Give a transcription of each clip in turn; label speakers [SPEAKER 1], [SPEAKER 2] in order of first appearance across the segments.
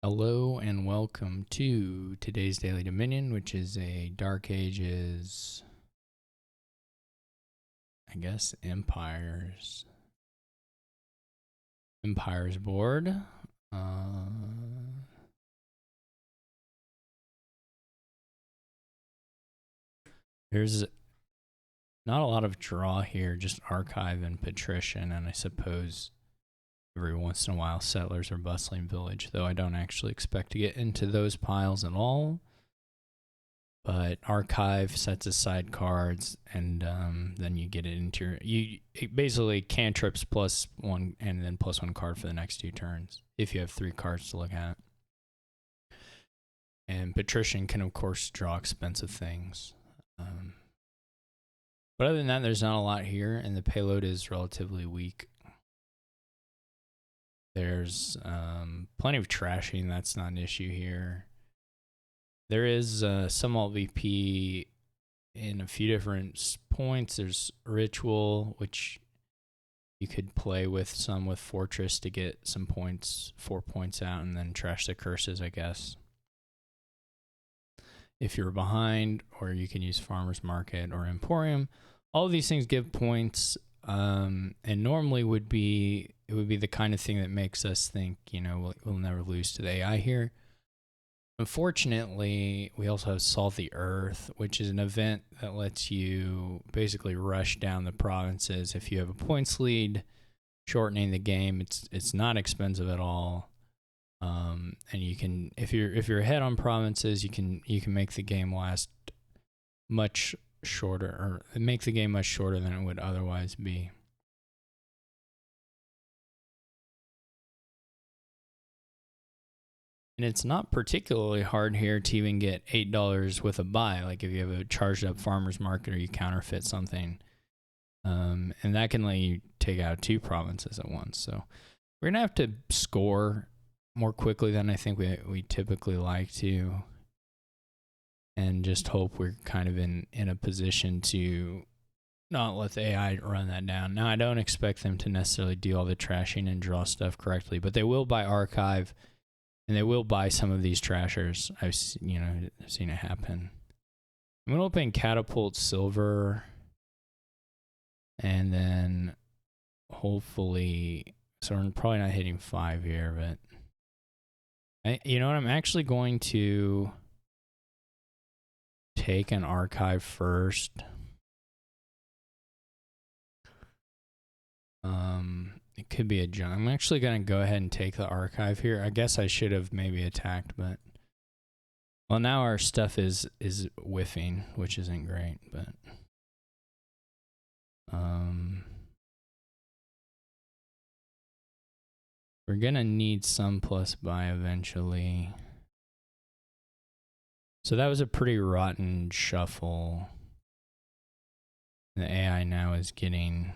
[SPEAKER 1] Hello and welcome to today's Daily Dominion, which is a Dark Ages, I guess, Empires board. There's not a lot of draw here, just Archive and Patrician, and I suppose every once in a while Settlers or Bustling Village, though I don't actually expect to get into those piles at all. But Archive sets aside cards, and then you get it into basically cantrips plus one, and then plus one card for the next 2 turns if you have 3 cards to look at. And Patrician can of course draw expensive things. But other than that, there's not a lot here, and the payload is relatively weak. There's plenty of trashing. That's not an issue here. There is some alt VP in a few different points. There's Ritual, which you could play with some with Fortress to get some points, 4 points out, and then trash the curses, I guess. If you're behind, or you can use Farmer's Market or Emporium. All of these things give points, and normally it would be the kind of thing that makes us think, we'll never lose to the AI here. Unfortunately, we also have Salt the Earth, which is an event that lets you basically rush down the provinces if you have a points lead, shortening the game. It's not expensive at all, and you can, if you're ahead on provinces, you can make the game last much shorter, or make the game much shorter than it would otherwise be. And it's not particularly hard here to even get $8 with a buy, like if you have a charged up Farmer's Market or you counterfeit something. And that can let you take out 2 provinces at once. So we're going to have to score more quickly than I think we typically like to. And just hope we're kind of in a position to not let the AI run that down. Now, I don't expect them to necessarily do all the trashing and draw stuff correctly, but they will buy Archive. And they will buy some of these trashers. I've seen it happen. I'm gonna open Catapult Silver, and then hopefully, so we're probably not hitting 5 here, but I'm actually going to take an Archive first. It could be a junk. I'm actually gonna go ahead and take the Archive here. I guess I should have maybe attacked, but well, now our stuff is whiffing, which isn't great, but we're gonna need some plus buy eventually. So that was a pretty rotten shuffle. The AI now is getting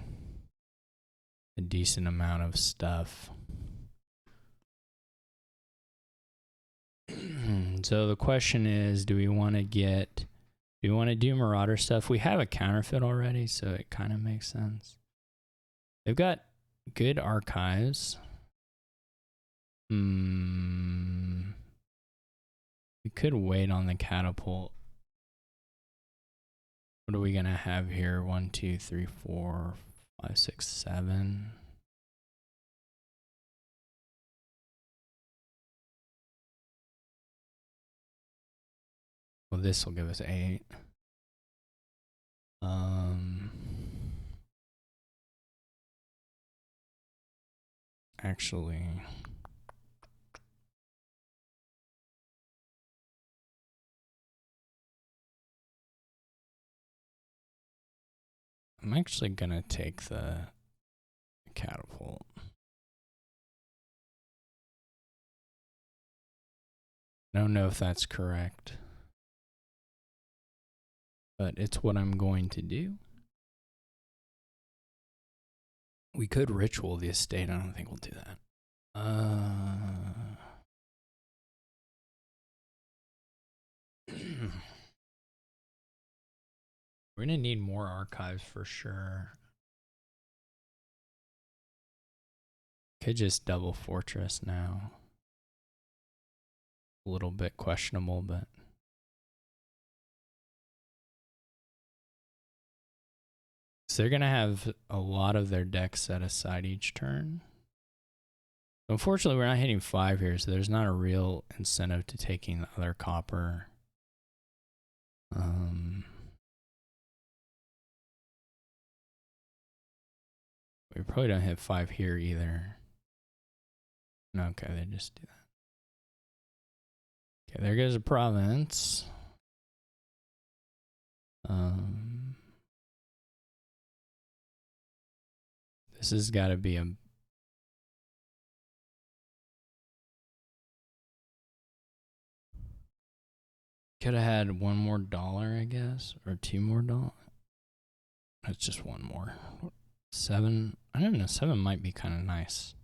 [SPEAKER 1] a decent amount of stuff. So the question is, do we want to do Marauder stuff? We have a counterfeit already, so it kind of makes sense. They've got good archives. We could wait on the catapult. What are we gonna have here? 1, 2, 3, 4, 5, 6, 7. Well, this will give us 8. Actually, I'm actually gonna take the catapult. I don't know if that's correct, but it's what I'm going to do. We could ritual the estate. I don't think we'll do that. We're gonna need more archives for sure. Could just double fortress now. a little bit questionable, but so they're gonna have a lot of their decks set aside each turn. Unfortunately, we're not hitting 5 here, so there's not a real incentive to taking the other copper. We probably don't hit 5 here either. No, okay, they just do that. Okay, there goes a province. This has got to be a... Could have had $1 more, I guess, or $2 more. That's just one more. 7. I don't know. 7 might be kind of nice.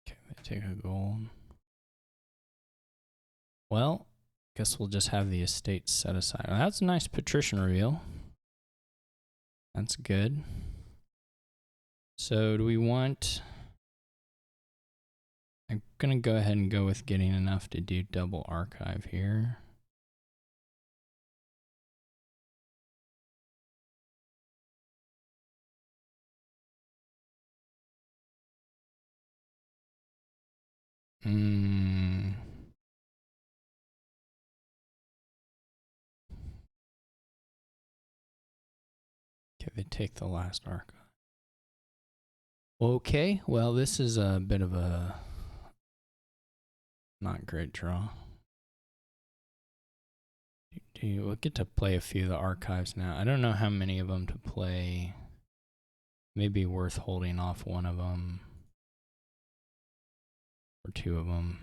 [SPEAKER 1] Okay, they take a gold. Well, guess we'll just have the estate set aside. Well, that's a nice patrician reveal. That's good. So do we want... I'm going to go ahead and go with getting enough to do double archive here. Okay, they take the last archive. Okay, well, this is a bit of a not great draw. We'll get to play a few of the archives now. I don't know how many of them to play. Maybe worth holding off one of them. Or 2 of them.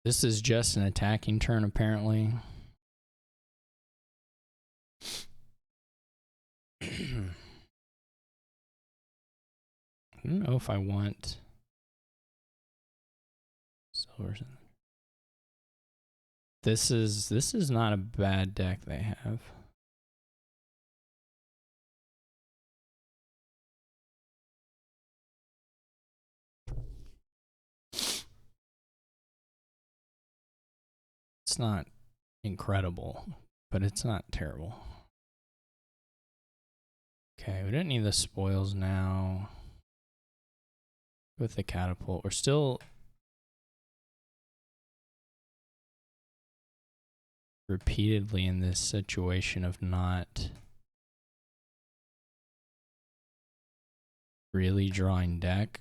[SPEAKER 1] This is just an attacking turn, apparently. I don't know if I want silvers. This is not a bad deck they have. It's not incredible, but it's not terrible. Okay, we don't need the spoils now. With the catapult, we're still repeatedly in this situation of not really drawing deck.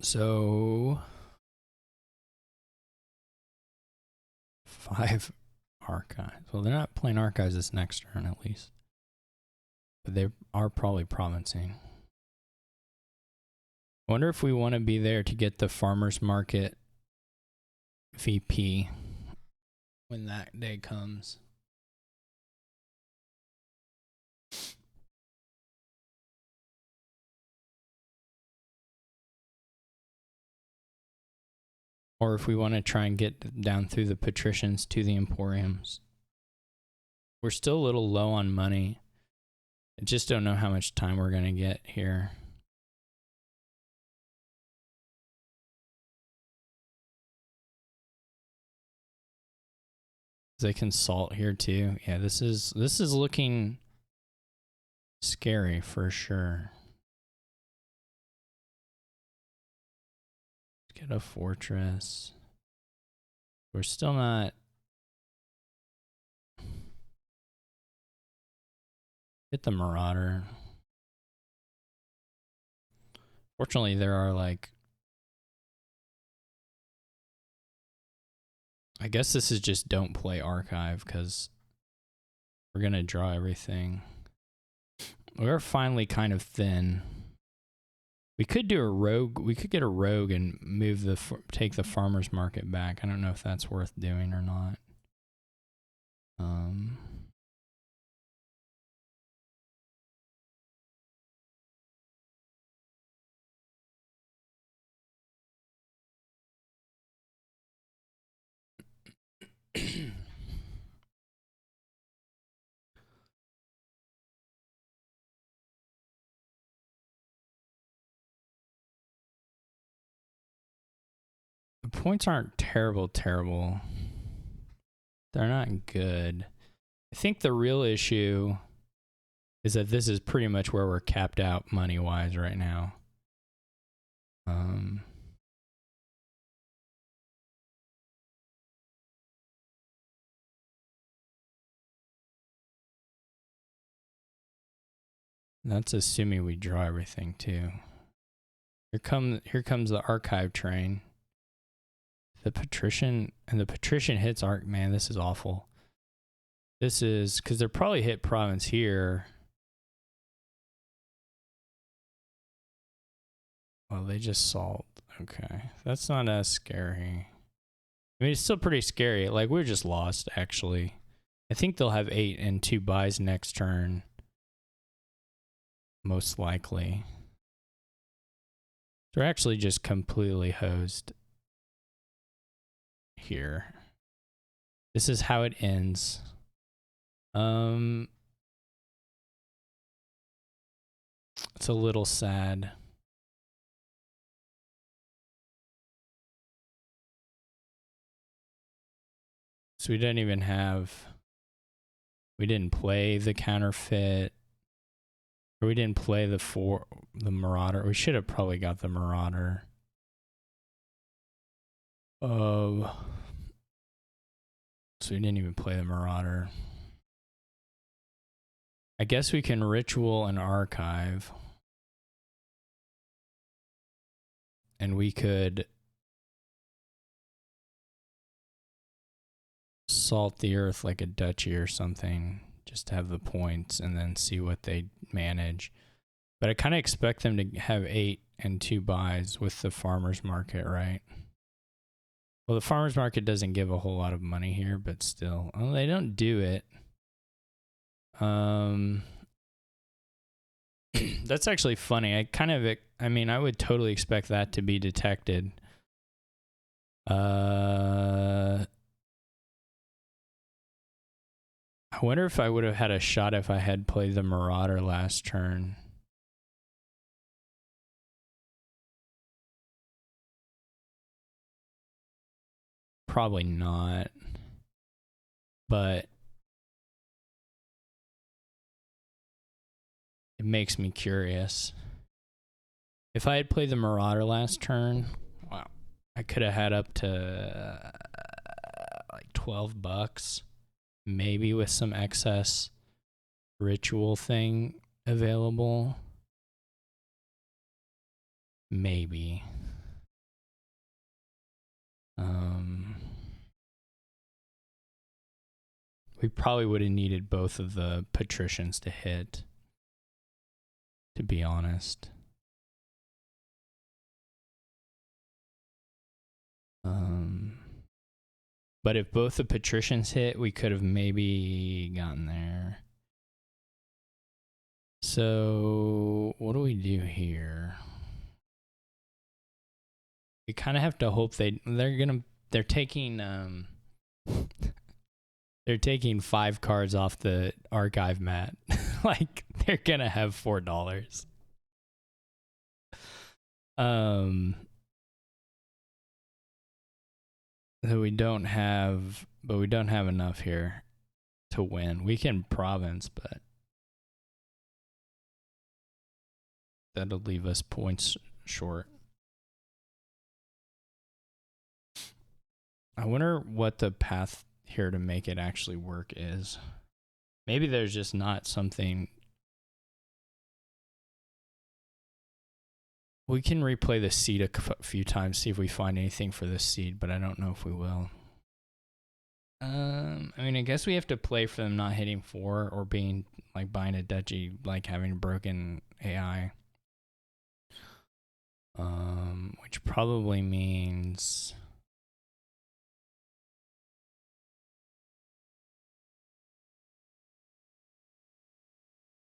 [SPEAKER 1] So 5 archives. Well, they're not playing archives this next turn at least. But they are probably provincing. I wonder if we want to be there to get the farmer's market VP when that day comes. Or if we want to try and get down through the patricians to the emporiums. We're still a little low on money. I just don't know how much time we're going to get here. They can salt here too. Yeah, this is looking scary for sure. Let's get a fortress. We're still not. Hit the Marauder. Fortunately, there are like... I guess this is just don't play archive because we're going to draw everything. We're finally kind of thin. We could do a rogue. We could get a rogue and move take the farmer's market back. I don't know if that's worth doing or not. points aren't terrible. They're not good. I think the real issue is that this is pretty much where we're capped out money-wise right now. That's assuming we draw everything too. Here comes the archive train. The patrician hits arc. Man, this is awful. This is because they're probably hit province here. Well, they just salt. Okay, that's not as scary. I mean, it's still pretty scary. Like, we're just lost, actually. I think they'll have 8 and 2 buys next turn. Most likely. They're actually just completely hosed here. This is how it ends. It's a little sad. So we didn't play the counterfeit. Or we didn't play the Marauder. We should have probably got the Marauder. So we didn't even play the Marauder. I guess we can ritual and archive. And we could salt the earth like a duchy or something, just to have the points and then see what they manage. But I kind of expect them to have 8 and 2 buys with the farmer's market, right? Well, the farmer's market doesn't give a whole lot of money here, but still. Well, they don't do it. That's actually funny. I mean, I would totally expect that to be detected. I wonder if I would have had a shot if I had played the Marauder last turn. Probably not. But it makes me curious. If I had played the Marauder last turn, wow, I could have had up to like $12, maybe with some excess ritual thing available. Maybe. We probably would have needed both of the patricians to hit, to be honest. But if both the patricians hit, we could have maybe gotten there. So what do we do here? We kind of have to hope they're taking they're taking 5 cards off the archive mat. Like, they're gonna have $4. So we don't have enough here to win. We can province, but that'll leave us points short. I wonder what the path here to make it actually work is. Maybe there's just not something. We can replay the seed a few times, see if we find anything for this seed, but I don't know if we will. I mean, I guess we have to play for them not hitting 4 or being like buying a duchy, like having broken AI. Which probably means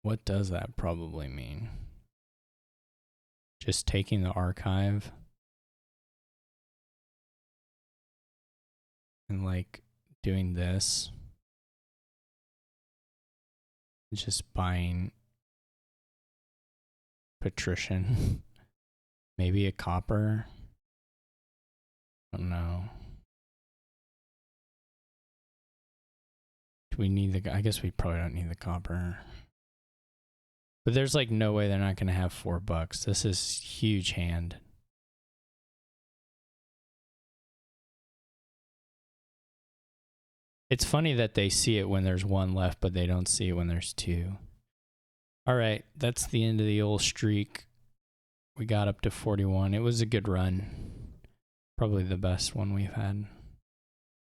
[SPEAKER 1] what does that probably mean? Just taking the archive and like doing this, just buying patrician, maybe a copper. I don't know. Do we need the... I guess we probably don't need the copper. But there's like no way they're not going to have $4. This is huge hand. It's funny that they see it when there's one left, but they don't see it when there's two. All right, that's the end of the old streak. We got up to 41. It was a good run. Probably the best one we've had.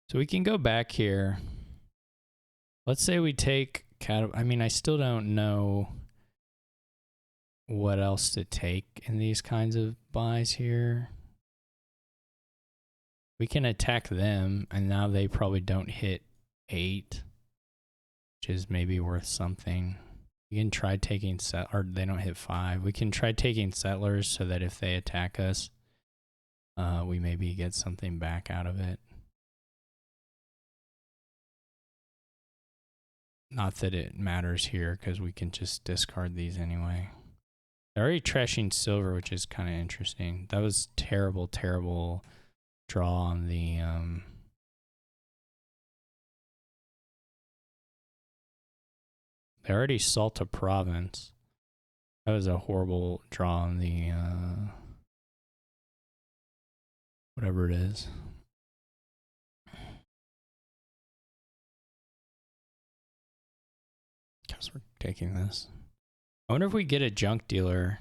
[SPEAKER 1] So we can go back here. Let's say we take... I mean, I still don't know what else to take in these kinds of buys here. We can attack them, and now they probably don't hit 8, which is maybe worth something. We can try taking or they don't hit 5. We can try taking settlers so that if they attack us, we maybe get something back out of it. Not that it matters here because we can just discard these anyway. They're already trashing silver, which is kind of interesting. That was terrible, terrible draw on the they already Salta province. That was a horrible draw on the whatever it is. Guess we're taking this. I wonder if we get a junk dealer.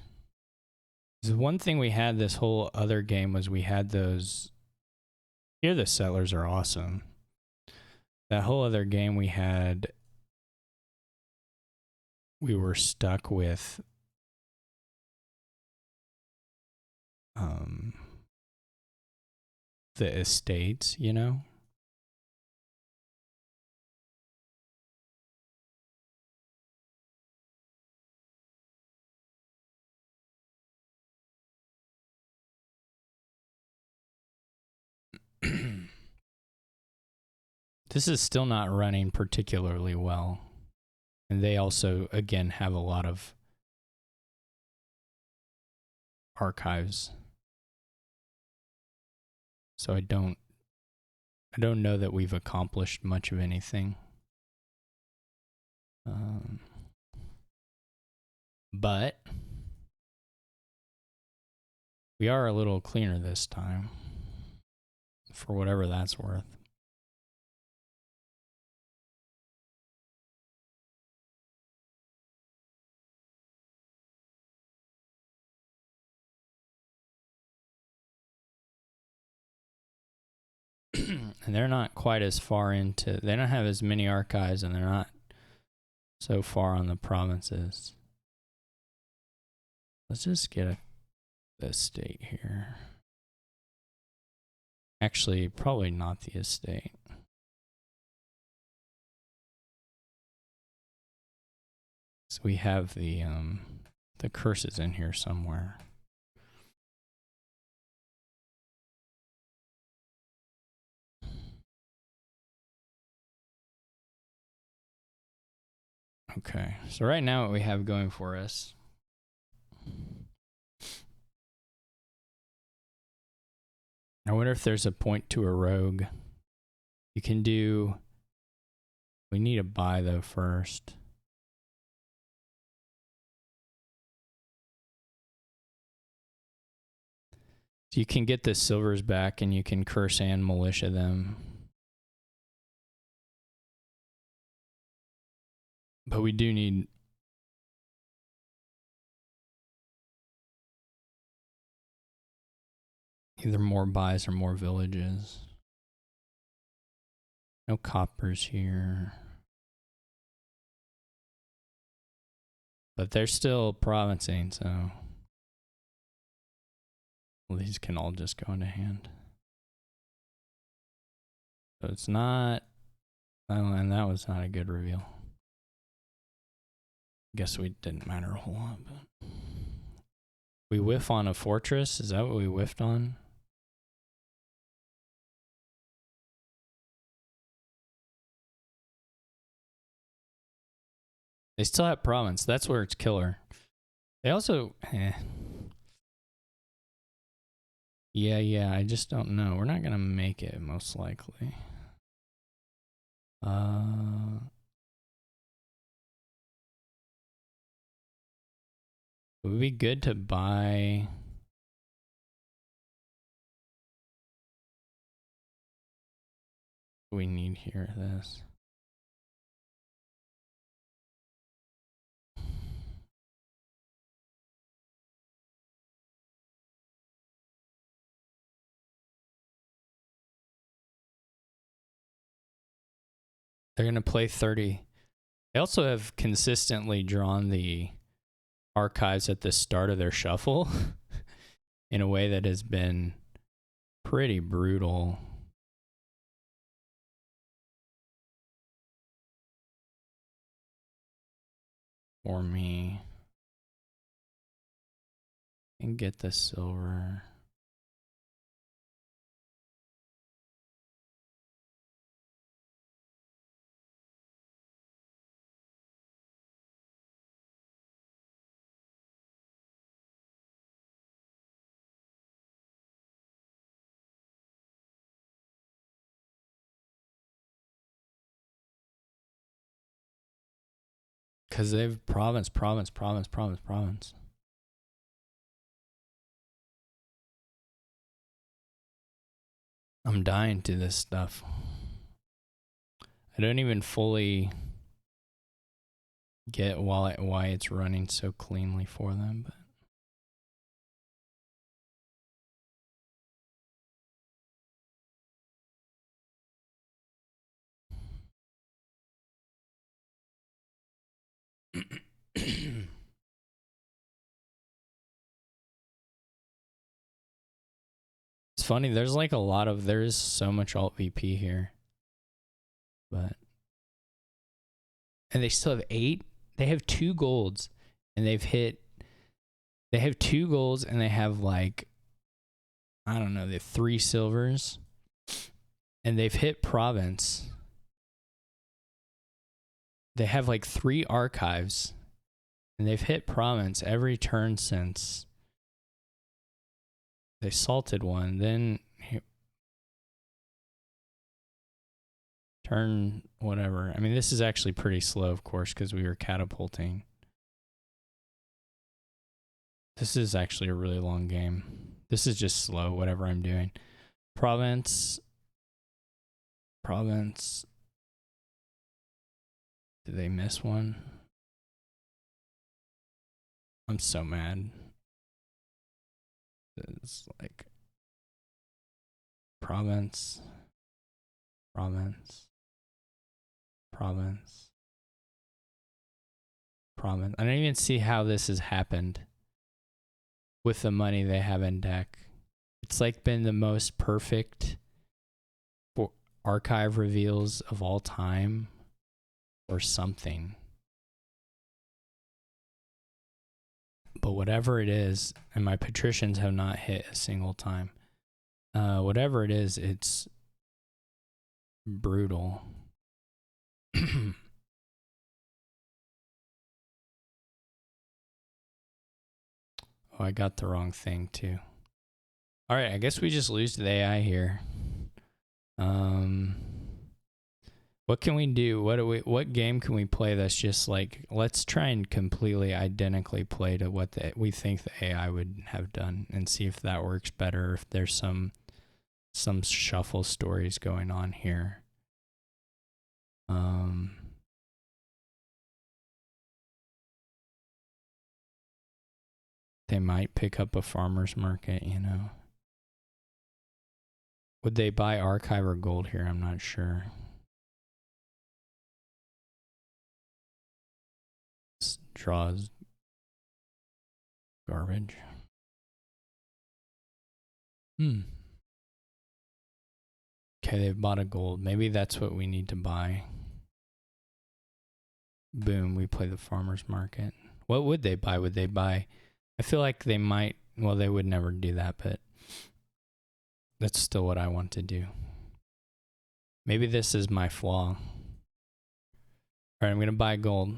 [SPEAKER 1] The one thing we had this whole other game was we had those. Here the settlers are awesome. That whole other game we had, we were stuck with the estates, you know? This is still not running particularly well. And they also, again, have a lot of archives. So I don't know that we've accomplished much of anything. But we are a little cleaner this time, for whatever that's worth. And they're not quite as far into, they don't have as many archives, and they're not so far on the provinces. Let's just get the estate here. Actually, probably not the estate. So we have the curses in here somewhere. Okay, so right now what we have going for us. I wonder if there's a point to a rogue. You can do... We need a buy though first. So you can get the silvers back and you can curse and militia them. But we do need... either more buys or more villages. No coppers here. But they're still provincing, so... Well, these can all just go into hand. So it's not... Oh, and that was not a good reveal. Guess we didn't matter a whole lot, but... We whiff on a fortress? Is that what we whiffed on? They still have province. That's where it's killer. They also... Yeah, I just don't know. We're not gonna make it, most likely. It would be good to buy. What do we need here? This. They're gonna play 30. They also have consistently drawn the archives at the start of their shuffle in a way that has been pretty brutal. For me. And get the silver. Because they've province. I'm dying to this stuff. I don't even fully get why it's running so cleanly for them, but it's funny. There's like there is so much alt VP here, but and they still have 8. They have 2 golds, and they have 2 golds, and they have like, I don't know, they have 3 silvers, and they've hit province. They have like 3 archives, and they've hit province every turn since they salted one. Then turn whatever. I mean, this is actually pretty slow, of course, because we were catapulting. This is actually a really long game. This is just slow, whatever I'm doing. Province. Did they miss one? I'm so mad. It's like province. I don't even see how this has happened with the money they have in deck. It's like been the most perfect archive reveals of all time or something. But whatever it is, and my patricians have not hit a single time. Whatever it is, it's brutal. Oh, I got the wrong thing too. All right, I guess we just lose to the AI here. What can we do? What game can we play that's just like, let's try and completely identically play to what we think the AI would have done and see if that works better, if there's some shuffle stories going on here. They might pick up a farmer's market, you know. Would they buy archive or gold here? I'm not sure. This draws garbage. Okay, they've bought a gold. Maybe that's what we need to buy. Boom, we play the farmer's market. What would they buy? Would they buy? I feel like they might. Well, they would never do that, but that's still what I want to do. Maybe this is my flaw. All right, I'm going to buy gold.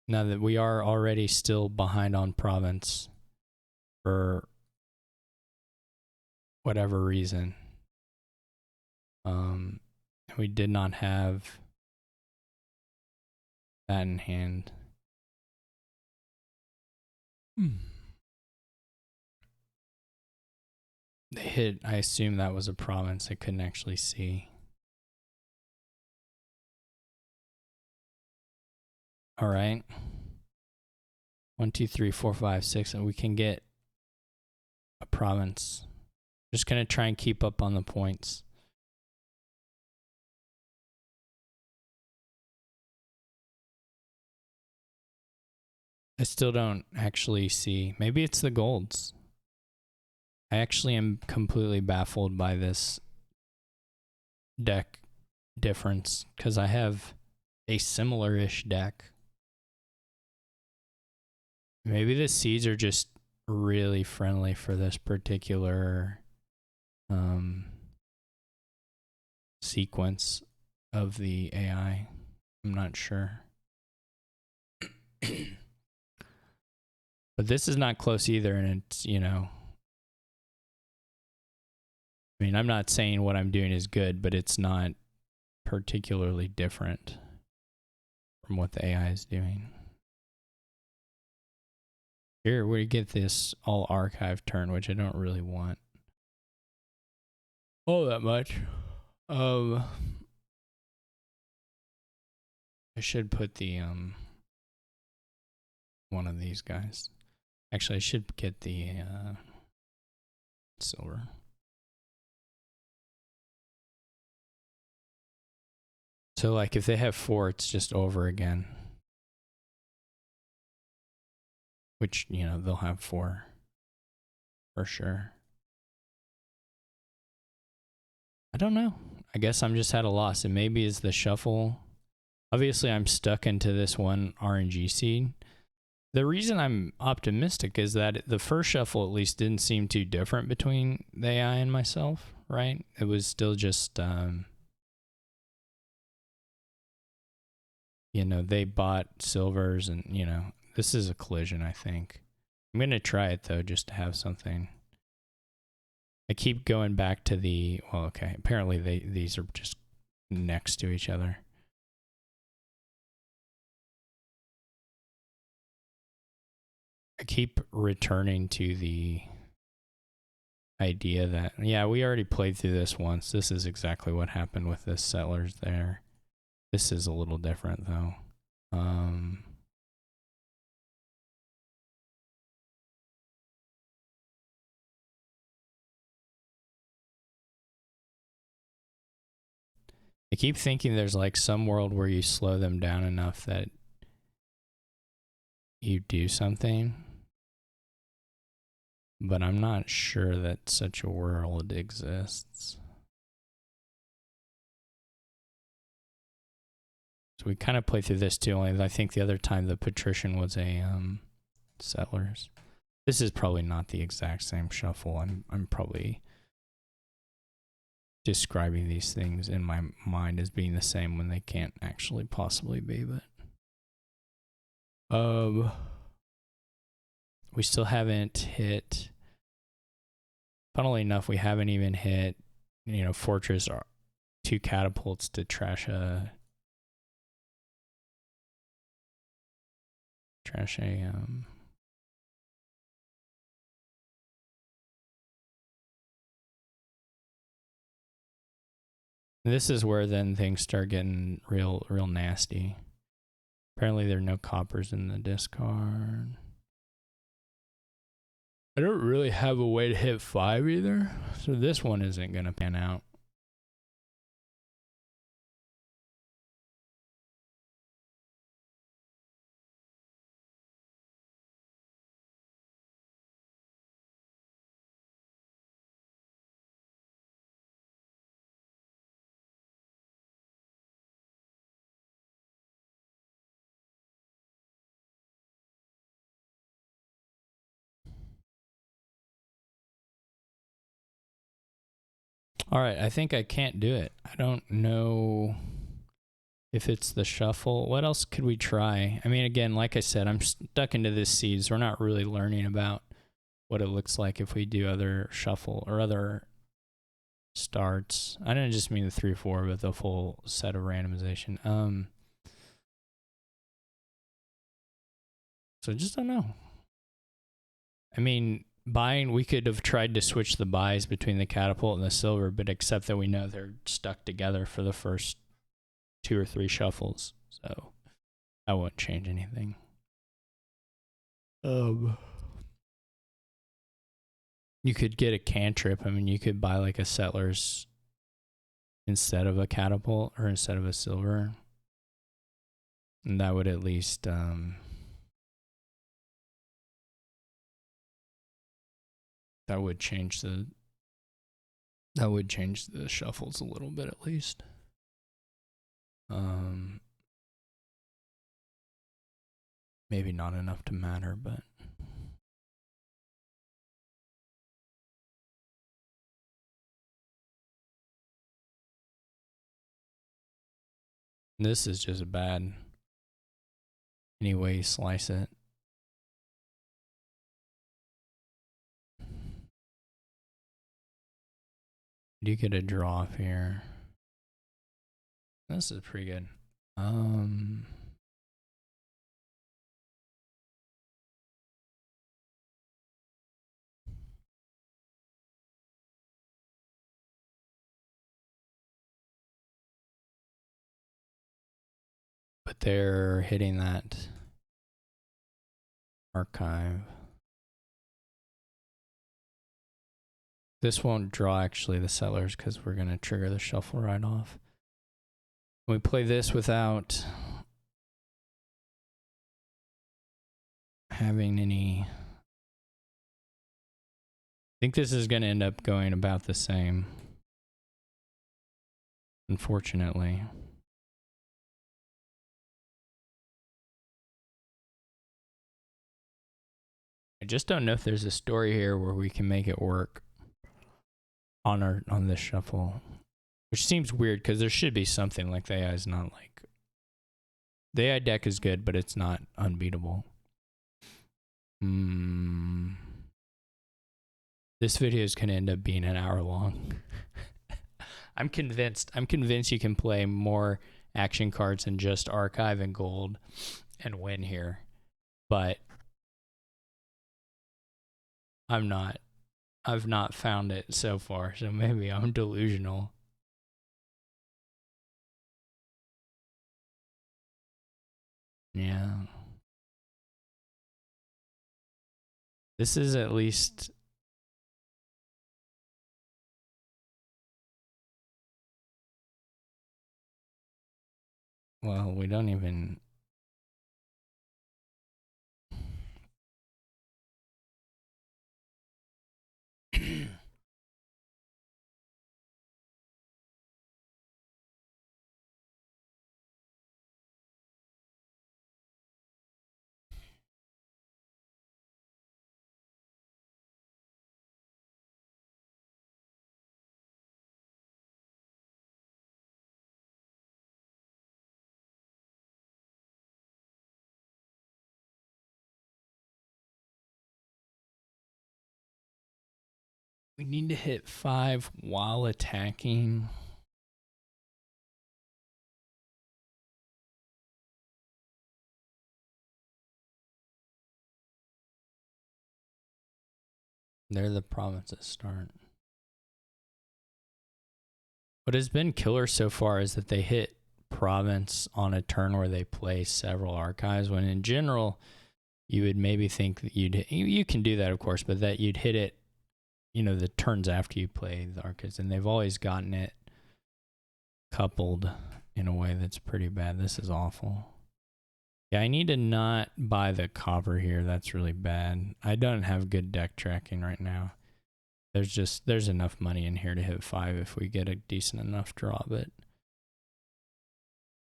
[SPEAKER 1] Now that we are already still behind on province for whatever reason. We did not have that in hand. They hit, I assume that was a province I couldn't actually see. All right. 1, 2, 3, 4, 5, 6, and we can get a province. Just gonna try and keep up on the points. I still don't actually see. Maybe it's the golds. I actually am completely baffled by this deck difference because I have a similar-ish deck. Maybe the seeds are just really friendly for this particular sequence of the AI. I'm not sure. But this is not close either, and it's, you know, I mean, I'm not saying what I'm doing is good, but it's not particularly different from what the AI is doing. Here, we get this all archive turn, which I don't really want all that much. I should put the one of these guys. Actually, I should get the silver. So like if they have 4, it's just over again. Which, you know, they'll have 4 for sure. I don't know. I guess I'm just at a loss. It maybe is the shuffle. Obviously, I'm stuck into this one RNG seed. The reason I'm optimistic is that the first shuffle at least didn't seem too different between the AI and myself, right? It was still just, you know, they bought silvers and, you know, this is a collision, I think. I'm going to try it, though, just to have something. I keep going back to the, well, okay, apparently these are just next to each other. I keep returning to the idea that, yeah, we already played through this once. This is exactly what happened with this settlers there. This is a little different, though. I keep thinking there's like some world where you slow them down enough that you do something, but I'm not sure that such a world exists. So we kind of played through this too, only I think the other time the patrician was a settlers. This is probably not the exact same shuffle. I'm probably describing these things in my mind as being the same when they can't actually possibly be, but we still haven't hit, funnily enough, we haven't even hit, you know, fortress or 2 catapults to trash a this is where then things start getting real nasty. Apparently there are no coppers in the discard. I don't really have a way to hit 5 either, so this one isn't going to pan out. All right, I think I can't do it. I don't know if it's the shuffle. What else could we try? I mean, again, like I said, I'm stuck into this seeds. We're not really learning about what it looks like if we do other shuffle or other starts. I didn't just mean the 3-4, but the full set of randomization. So I just don't know. I mean, we could have tried to switch the buys between the catapult and the silver, but except that we know they're stuck together for the first 2 or 3 shuffles, so that wouldn't change anything. You could get a cantrip. I mean, you could buy like a settlers instead of a catapult or instead of a silver, and that would at least that would change the shuffles a little bit at least. Maybe not enough to matter, but this is just bad. Any way you slice it. You get a draw off here. This is pretty good. But they're hitting that archive. This won't draw actually the settlers because we're going to trigger the shuffle right off. We play this without having any. I think this is going to end up going about the same, unfortunately. I just don't know if there's a story here where we can make it work on this shuffle, which seems weird because there should be something. Like the AI is not like, the AI deck is good, but it's not unbeatable. This video is going to end up being an hour long. I'm convinced you can play more action cards than just archive and gold and win here, but I've not found it so far, so maybe I'm delusional. Yeah. This is at least. Well, we don't even. We need to hit 5 while attacking. They're the provinces start. What has been killer so far is that they hit province on a turn where they play several archives, when in general you would maybe think that you can do that, of course, but that you'd hit it, the turns after you play the archives, and they've always gotten it coupled in a way that's pretty bad. This is awful. Yeah, I need to not buy the copper here. That's really bad. I don't have good deck tracking right now. There's enough money in here to hit 5 if we get a decent enough draw, but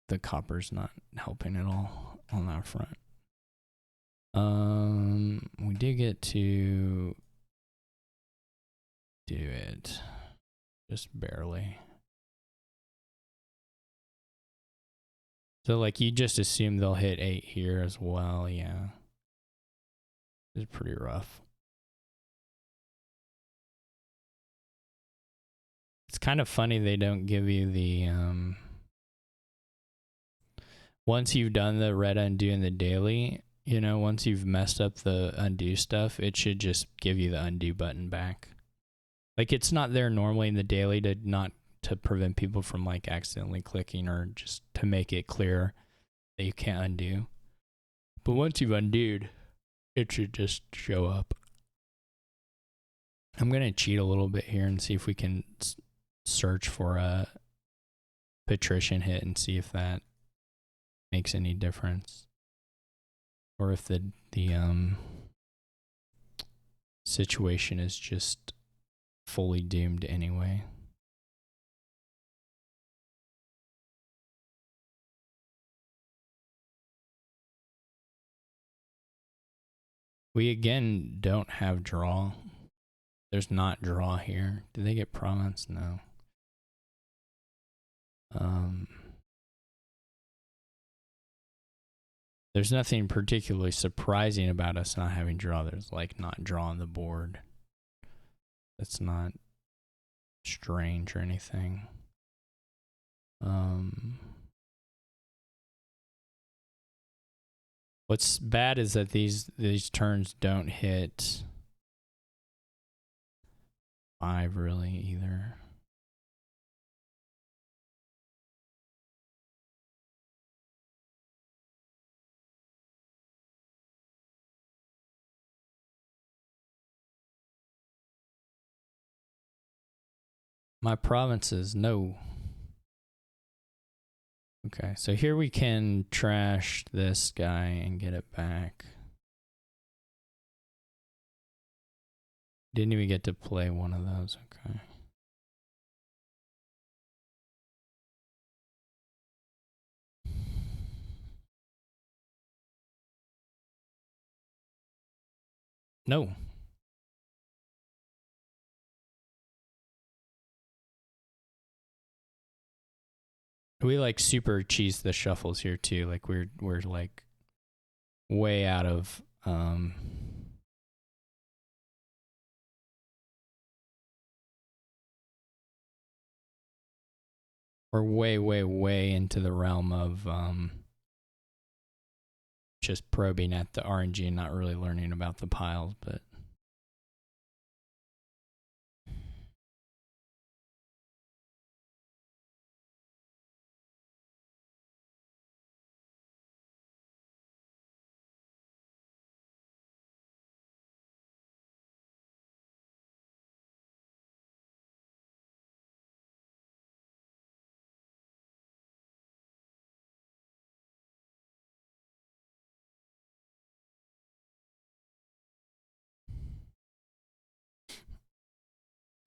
[SPEAKER 1] the copper's not helping at all on that front. We did get to do it, just barely. So like you just assume they'll hit 8 here as well. Yeah, it's pretty rough. kind of funny they don't give you the once you've done the red undo in the daily, you know, once you've messed up the undo stuff, it should just give you the undo button back. Like, it's not there normally in the daily to prevent people from like accidentally clicking, or just to make it clear that you can't undo. But once you've undoed, it should just show up. I'm going to cheat a little bit here and see if we can search for a patrician hit and see if that makes any difference, or if the situation is just fully doomed anyway. We again don't have draw. There's not draw here. Did they get province? No. There's nothing particularly surprising about us not having draw. There's like not draw on the board. That's not strange or anything. What's bad is that these turns don't hit 5 really either. My provinces, no. Okay, so here we can trash this guy and get it back. Didn't even get to play one of those, okay. No. We like super cheese the shuffles here too. Like we're like way out of we're way into the realm of just probing at the RNG and not really learning about the piles, but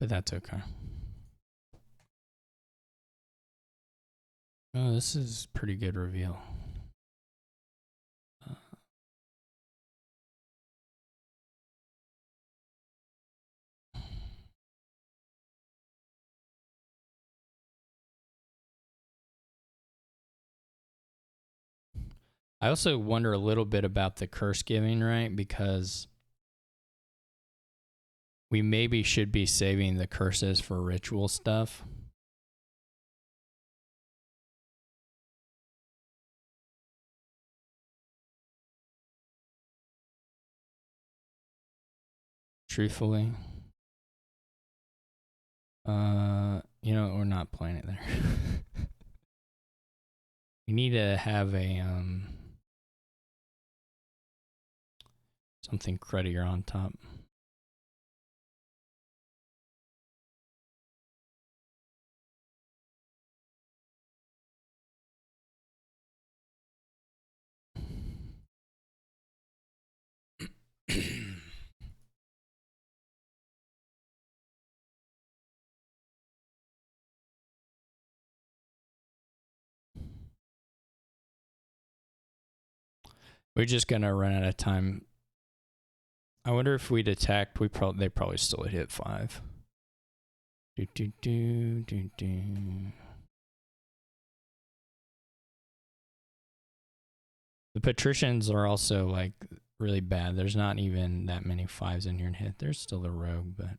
[SPEAKER 1] that's okay. Oh, this is pretty good reveal. I also wonder a little bit about the curse giving, right? Because we maybe should be saving the curses for ritual stuff. Truthfully. You know, we're not playing it there. We need to have a something cruddier on top. We're just gonna run out of time. I wonder if we'd attacked, they probably still hit 5. The patricians are also like really bad. There's not even that many 5s in here and hit. There's still a rogue, but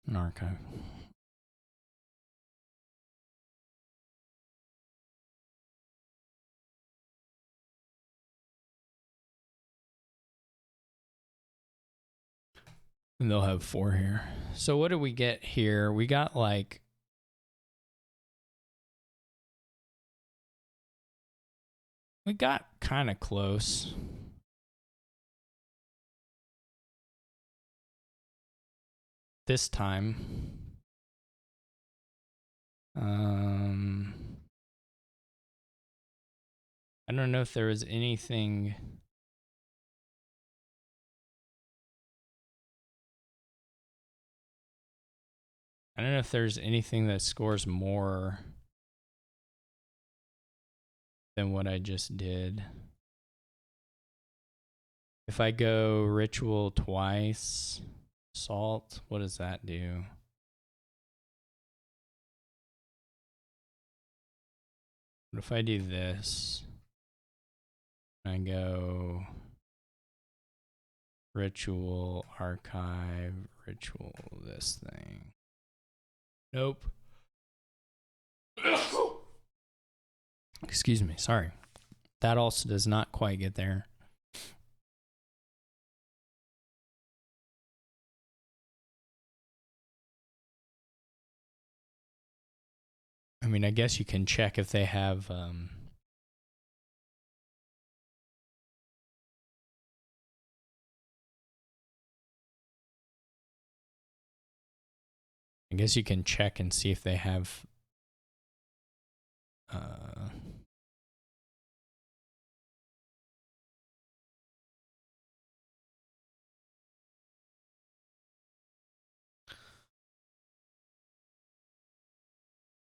[SPEAKER 1] an archive. And they'll have 4 here. So what did we get here? We got like we got kind of close. This time. I don't know if there was anything. I don't know if there's anything that scores more than what I just did. If I go ritual twice, salt, what does that do? What if I do this? I go ritual, archive, ritual, this thing. Nope. Excuse me, sorry. That also does not quite get there. I mean, I guess you can check if they have I guess you can check and see if they have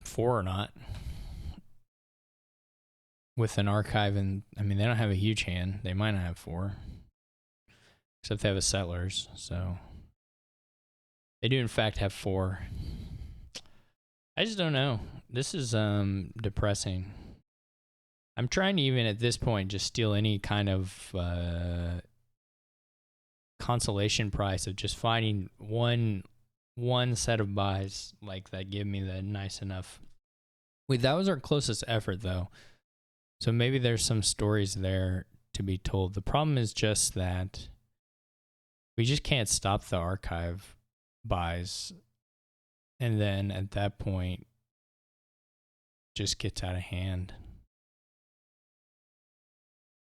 [SPEAKER 1] four or not with an archive. And I mean, they don't have a huge hand. They might not have 4, except they have a settlers. So they do in fact have 4. I just don't know. This is depressing. I'm trying to even at this point just steal any kind of consolation price of just finding one set of buys like that give me the nice enough. Wait, that was our closest effort though. So maybe there's some stories there to be told. The problem is just that we just can't stop the archive buys. And then at that point, just gets out of hand.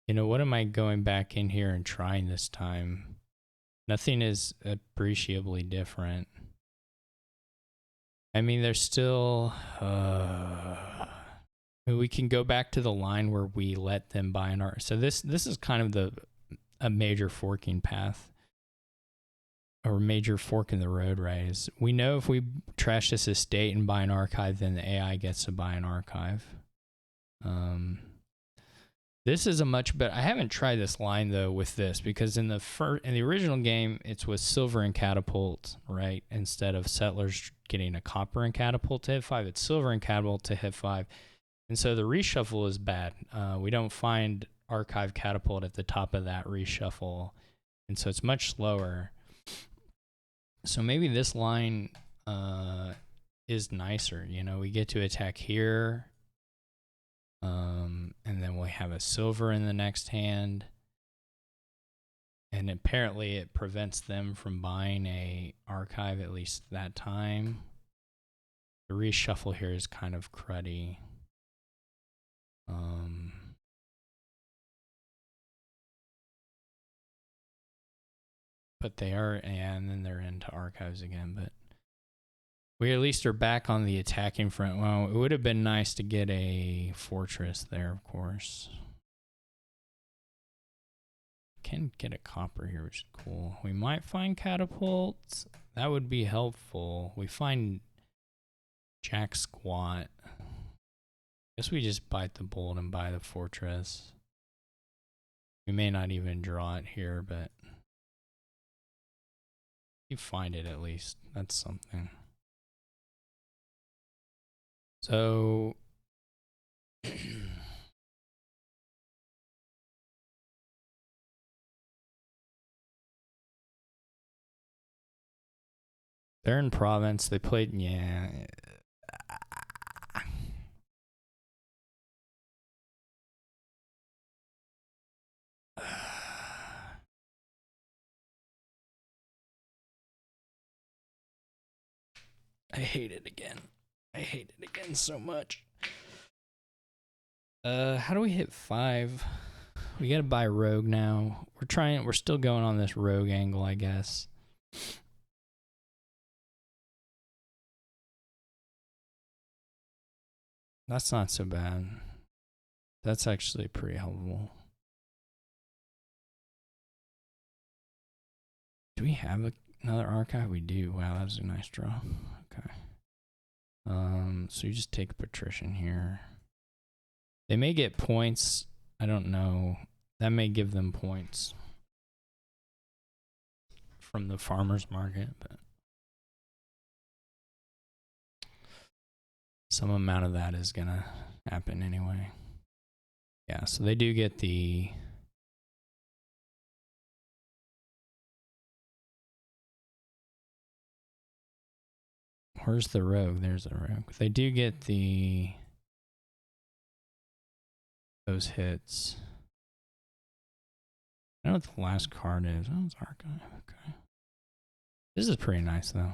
[SPEAKER 1] You know, what am I going back in here and trying this time? Nothing is appreciably different. I mean, there's still... we can go back to the line where we let them buy an art. So this is kind of a major forking path. Or major fork in the road, right? Is we know if we trash this estate and buy an archive, then the AI gets to buy an archive. This is a much better. I haven't tried this line though with this because in the original game it's with silver and catapult, right? Instead of settlers getting a copper and catapult to hit 5, it's silver and catapult to hit 5, and so the reshuffle is bad. We don't find archive catapult at the top of that reshuffle, and so it's much slower. So maybe this line is nicer. You know, we get to attack here, and then we have a silver in the next hand. And apparently it prevents them from buying a archive at least that time. The reshuffle here is kind of cruddy. But they are, and then they're into archives again. But we at least are back on the attacking front. Well, it would have been nice to get a fortress there, of course. Can get a copper here, which is cool. We might find catapults. That would be helpful. We find jack squat. Guess we just bite the bullet and buy the fortress. We may not even draw it here, but you find it at least. That's something. So they're in province. They played, yeah. I hate it again. I hate it again so much. How do we hit 5? We gotta buy rogue now. We're still going on this rogue angle, I guess. That's not so bad. That's actually pretty helpful. Do we have another archive? We do. Wow, that was a nice draw. Okay. So you just take patrician here. They may get points. I don't know. That may give them points from the farmer's market, but some amount of that is gonna happen anyway. Yeah, so they do get the where's the rogue? There's a rogue. They do get those hits. I know what the last card is. Oh, it's archive. Okay. This is pretty nice though.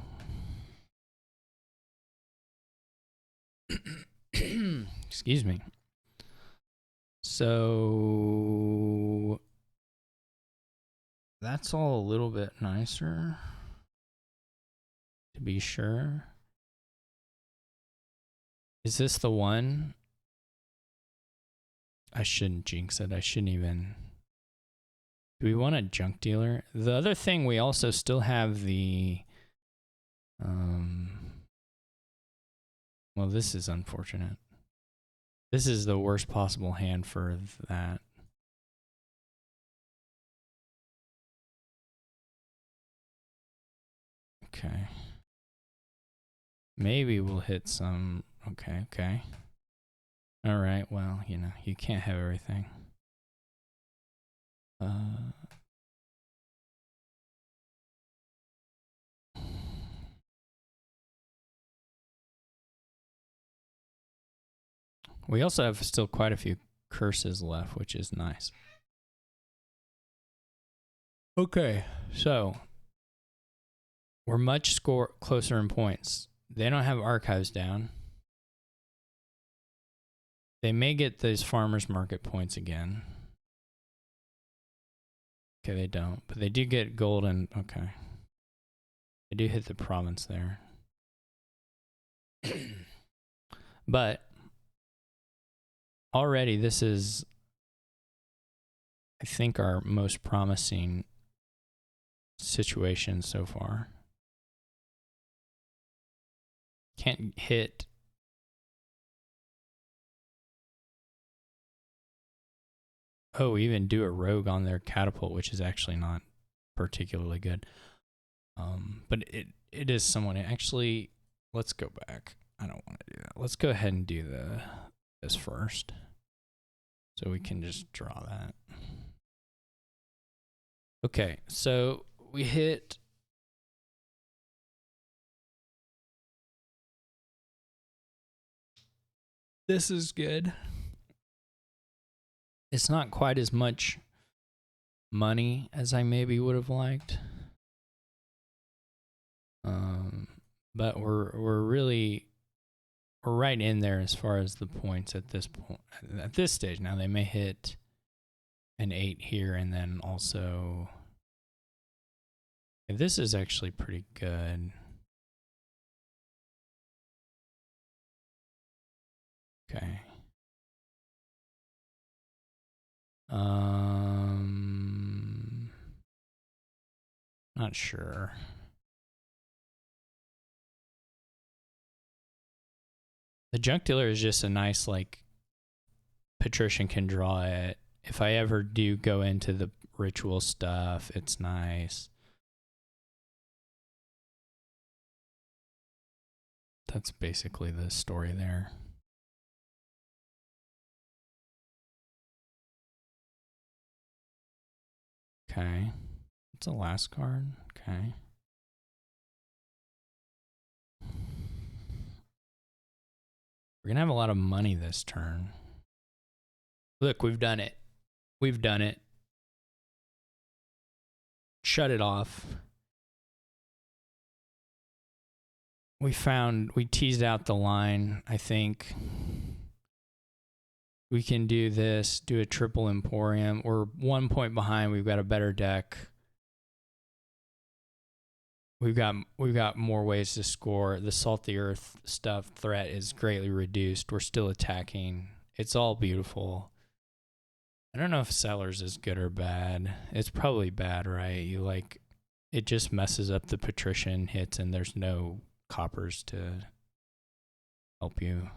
[SPEAKER 1] Excuse me. So that's all a little bit nicer, to be sure. Is this the one? I shouldn't jinx it. I shouldn't even. Do we want a junk dealer? The other thing, we also still have the well, this is unfortunate. This is the worst possible hand for that. Okay. Maybe we'll hit some. Okay. All right. Well, you know, you can't have everything. We also have still quite a few curses left, which is nice. Okay, so we're much closer in points. They don't have archives down. They may get those farmers market points again. Okay, they don't, but they do get gold and okay. They do hit the province there. But already this is, I think, our most promising situation so far. Can't hit. Oh, even do a rogue on their catapult, which is actually not particularly good. But it is somewhat. Actually, let's go back. I don't want to do that. Let's go ahead and do this first, so we can just draw that. Okay, so we hit. This is good. It's not quite as much money as I maybe would have liked. But we're right in there as far as the points at this point. At this stage, now they may hit an 8 here, and then also this is actually pretty good. Okay. Not sure. The junk dealer is just a nice, like, patrician can draw it. If I ever do go into the ritual stuff, it's nice. That's basically the story there. Okay. What's the last card? Okay. We're going to have a lot of money this turn. Look, we've done it. We've done it. Shut it off. we teased out the line. I think we can do this, do a triple Emporium. We're 1 point behind. We've got a better deck. We've got more ways to score. The Salt the Earth stuff threat is greatly reduced. We're still attacking. It's all beautiful. I don't know if Sellers is good or bad. It's probably bad, right? It just messes up the patrician hits and there's no coppers to help you.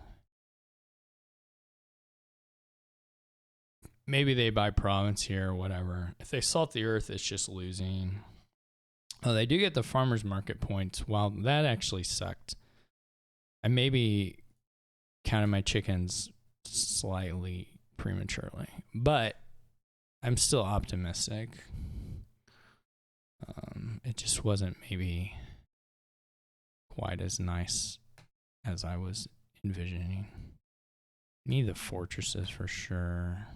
[SPEAKER 1] Maybe they buy province here or whatever. If they Salt the Earth, it's just losing. Oh, they do get the farmer's market points. Wow, that actually sucked. I maybe counted my chickens slightly prematurely, but I'm still optimistic. It just wasn't maybe quite as nice as I was envisioning. Need the fortresses for sure.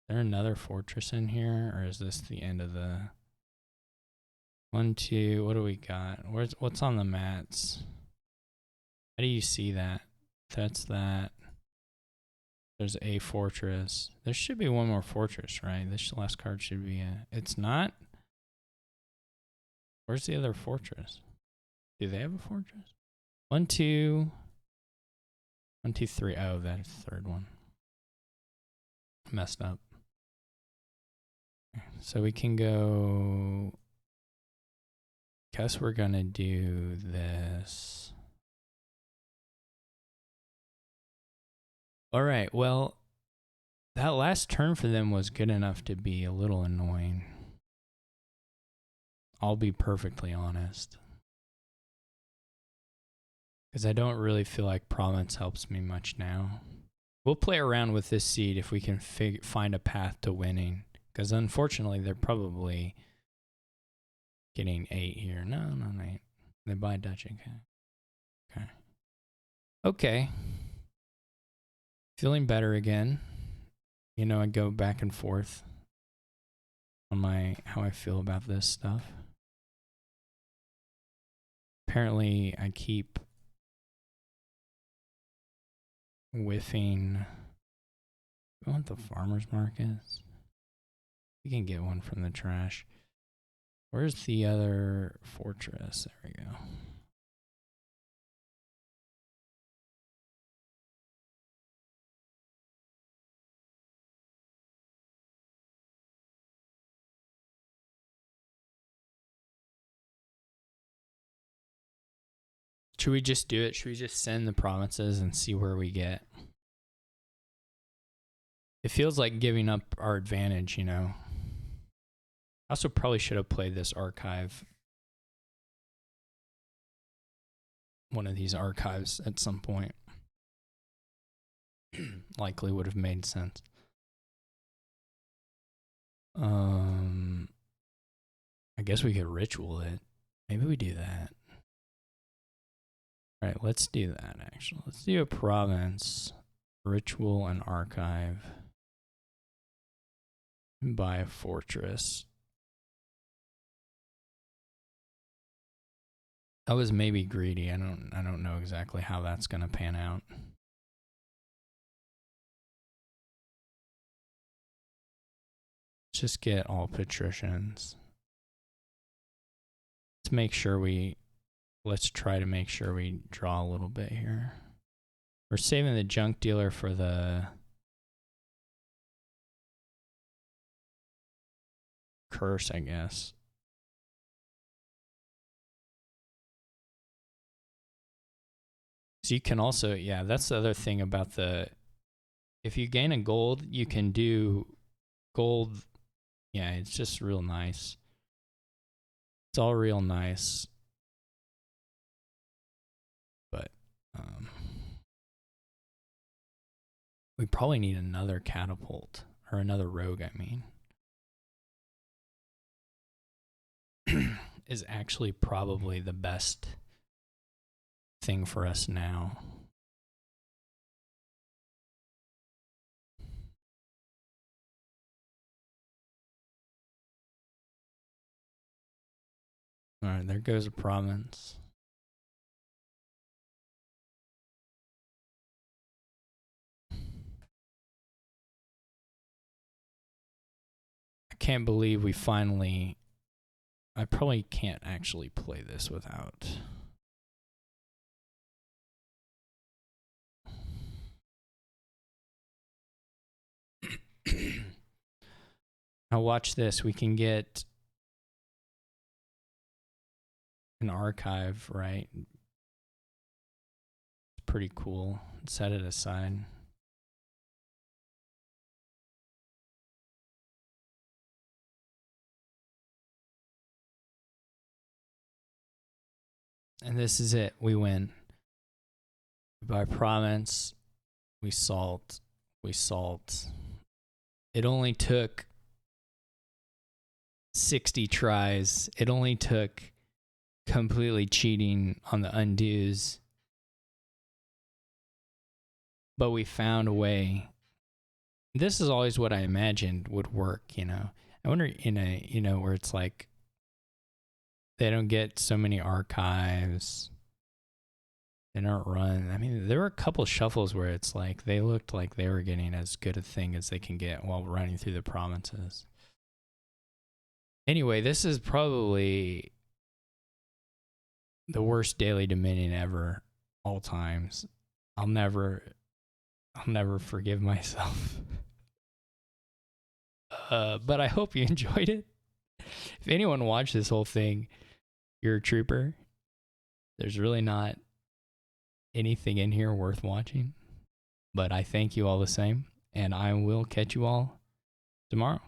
[SPEAKER 1] Is there another fortress in here, or is this the end of the 1, 2? What do we got? What's on the mats? How do you see that? That's that. There's a fortress. There should be one more fortress, right? This last card should be it's not. Where's the other fortress? Do they have a fortress? 1, 2. 1, 2, 3. Oh, that's the third one. Messed up. So we can go. Guess we're gonna do this. All right. Well, that last turn for them was good enough to be a little annoying. I'll be perfectly honest. Because I don't really feel like province helps me much now. We'll play around with this seed if we can find a path to winning. Because unfortunately, they're probably getting 8 here. No, not 8. They buy Dutch. Okay. Okay. Feeling better again. You know, I go back and forth on how I feel about this stuff. Apparently, I keep whiffing. I want the farmer's markets. We can get one from the trash. Where's the other fortress? There we go. Should we just do it? Should we just send the provinces and see where we get? It feels like giving up our advantage, you know. I also probably should have played this archive. One of these archives at some point. Likely would have made sense. I guess we could ritual it. Maybe we do that. All right, let's do that actually. Let's do a province, ritual, and archive. And buy a fortress. I was maybe greedy. I don't know exactly how that's gonna pan out. Let's just get all patricians. Let's try to make sure we draw a little bit here. We're saving the junk dealer for the curse, I guess. So you can also, yeah, that's the other thing about if you gain a gold, you can do gold. Yeah, it's just real nice. It's all real nice. But we probably need another catapult, or another rogue, I mean. Is actually probably the best thing for us now. All right, there goes a province. can't believe we finally. I probably can't actually play this without. Now watch this. We can get an archive, right? It's pretty cool. Set it aside. And this is it. We win. By province, we salt. We salt. It only took 60 tries. It only took completely cheating on the undos. But we found a way. This is always what I imagined would work, you know. I wonder in a, you know, where it's like they don't get so many archives. They don't run. I mean, there were a couple shuffles where it's like they looked like they were getting as good a thing as they can get while running through the provinces. Anyway, this is probably the worst Daily Dominion ever, all times. I'll never forgive myself. But I hope you enjoyed it. If anyone watched this whole thing, you're a trooper. There's really not anything in here worth watching. But I thank you all the same, and I will catch you all tomorrow.